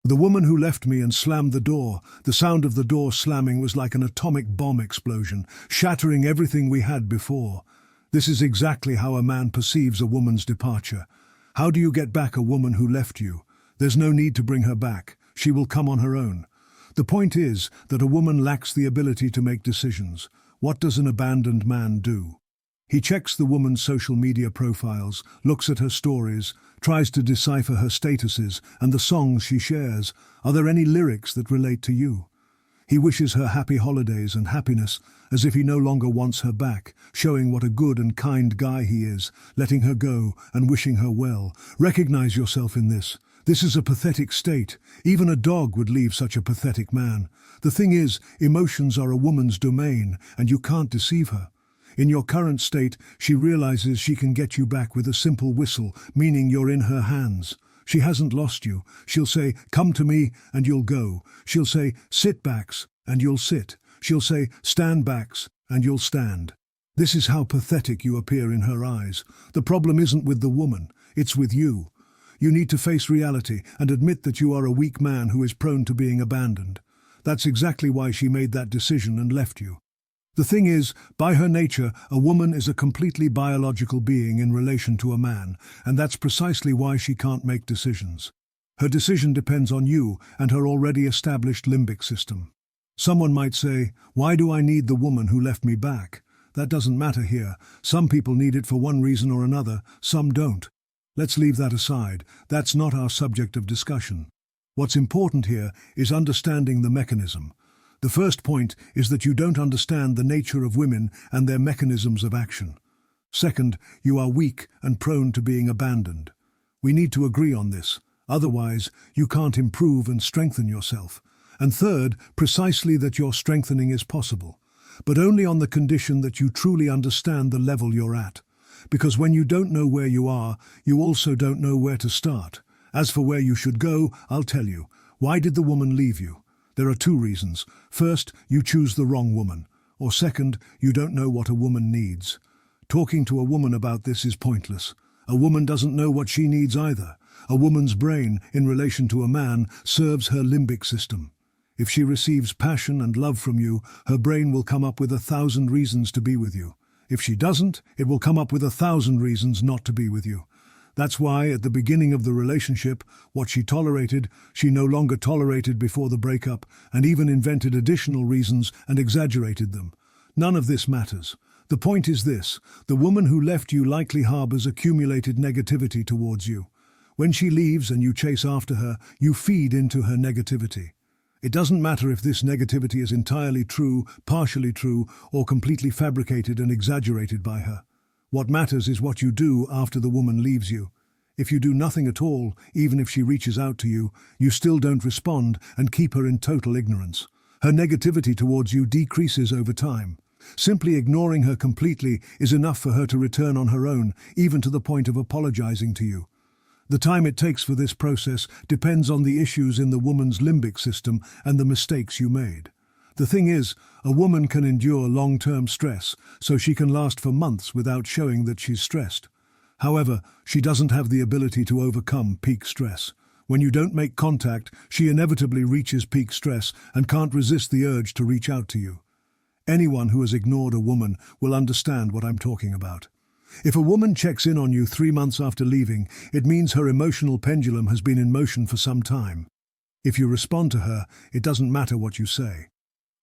The woman who left me and slammed the door. The sound of the door slamming was like an atomic bomb explosion, shattering everything we had before. This is exactly how a man perceives a woman's departure. How do you get back a woman who left you? There's no need to bring her back. She will come on her own. The point is that a woman lacks the ability to make decisions. What does an abandoned man do? He checks the woman's social media profiles, looks at her stories, tries to decipher her statuses and the songs she shares. Are there any lyrics that relate to you? He wishes her happy holidays and happiness, as if he no longer wants her back, showing what a good and kind guy he is, letting her go and wishing her well. Recognize yourself in this. This is a pathetic state. Even a dog would leave such a pathetic man. The thing is, emotions are a woman's domain, and you can't deceive her. In your current state, she realizes she can get you back with a simple whistle, meaning you're in her hands. She hasn't lost you. She'll say, "Come to me," and you'll go. She'll say, "Sit backs," and you'll sit. She'll say, "Stand backs," and you'll stand. This is how pathetic you appear in her eyes. The problem isn't with the woman, it's with you. You need to face reality and admit that you are a weak man who is prone to being abandoned. That's exactly why she made that decision and left you. The thing is, by her nature, a woman is a completely biological being in relation to a man, and that's precisely why she can't make decisions. Her decision depends on you and her already established limbic system. Someone might say, "Why do I need the woman who left me back?" That doesn't matter here. Some people need it for one reason or another, some don't. Let's leave that aside. That's not our subject of discussion. What's important here is understanding the mechanism. The first point is that you don't understand the nature of women and their mechanisms of action. Second, you are weak and prone to being abandoned. We need to agree on this. Otherwise, you can't improve and strengthen yourself. And third, precisely that your strengthening is possible, but only on the condition that you truly understand the level you're at. Because when you don't know where you are, you also don't know where to start. As for where you should go, I'll tell you. Why did the woman leave you? There are two reasons. First, you choose the wrong woman. Or second, you don't know what a woman needs. Talking to a woman about this is pointless. A woman doesn't know what she needs either. A woman's brain, in relation to a man, serves her limbic system. If she receives passion and love from you, her brain will come up with 1,000 reasons to be with you. If she doesn't, it will come up with 1,000 reasons not to be with you. That's why, at the beginning of the relationship, what she tolerated, she no longer tolerated before the breakup, and even invented additional reasons and exaggerated them. None of this matters. The point is this: the woman who left you likely harbors accumulated negativity towards you. When she leaves and you chase after her, you feed into her negativity. It doesn't matter if this negativity is entirely true, partially true, or completely fabricated and exaggerated by her. What matters is what you do after the woman leaves you. If you do nothing at all, even if she reaches out to you, you still don't respond and keep her in total ignorance. Her negativity towards you decreases over time. Simply ignoring her completely is enough for her to return on her own, even to the point of apologizing to you. The time it takes for this process depends on the issues in the woman's limbic system and the mistakes you made. The thing is, a woman can endure long-term stress, so she can last for months without showing that she's stressed. However, she doesn't have the ability to overcome peak stress. When you don't make contact, she inevitably reaches peak stress and can't resist the urge to reach out to you. Anyone who has ignored a woman will understand what I'm talking about. If a woman checks in on you 3 months after leaving, it means her emotional pendulum has been in motion for some time. If you respond to her, it doesn't matter what you say.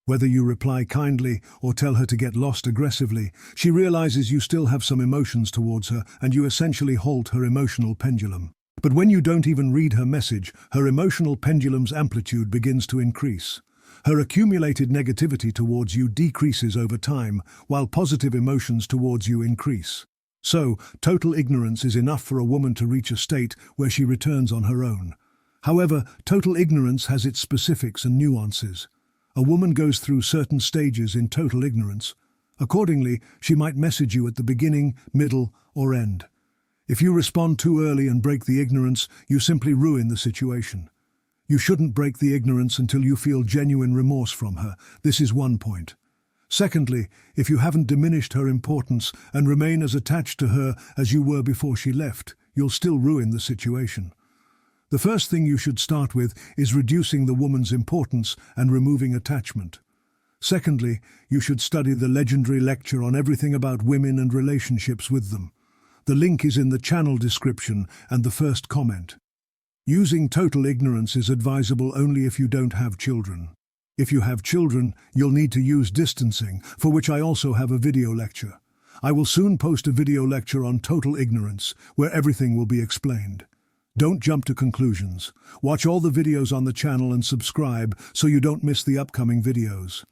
Whether you reply kindly or tell her to get lost aggressively, she realizes you still have some emotions towards her and you essentially halt her emotional pendulum. But when you don't even read her message, her emotional pendulum's amplitude begins to increase. Her accumulated negativity towards you decreases over time, while positive emotions towards you increase. So, total ignorance is enough for a woman to reach a state where she returns on her own. However, total ignorance has its specifics and nuances. A woman goes through certain stages in total ignorance. Accordingly, she might message you at the beginning, middle, or end. If you respond too early and break the ignorance, you simply ruin the situation. You shouldn't break the ignorance until you feel genuine remorse from her. This is one point. Secondly, if you haven't diminished her importance and remain as attached to her as you were before she left, you'll still ruin the situation. The first thing you should start with is reducing the woman's importance and removing attachment. Secondly, you should study the legendary lecture on everything about women and relationships with them. The link is in the channel description and the first comment. Using total ignorance is advisable only if you don't have children. If you have children, you'll need to use distancing, for which I also have a video lecture. I will soon post a video lecture on total ignorance, where everything will be explained. Don't jump to conclusions. Watch all the videos on the channel and subscribe so you don't miss the upcoming videos.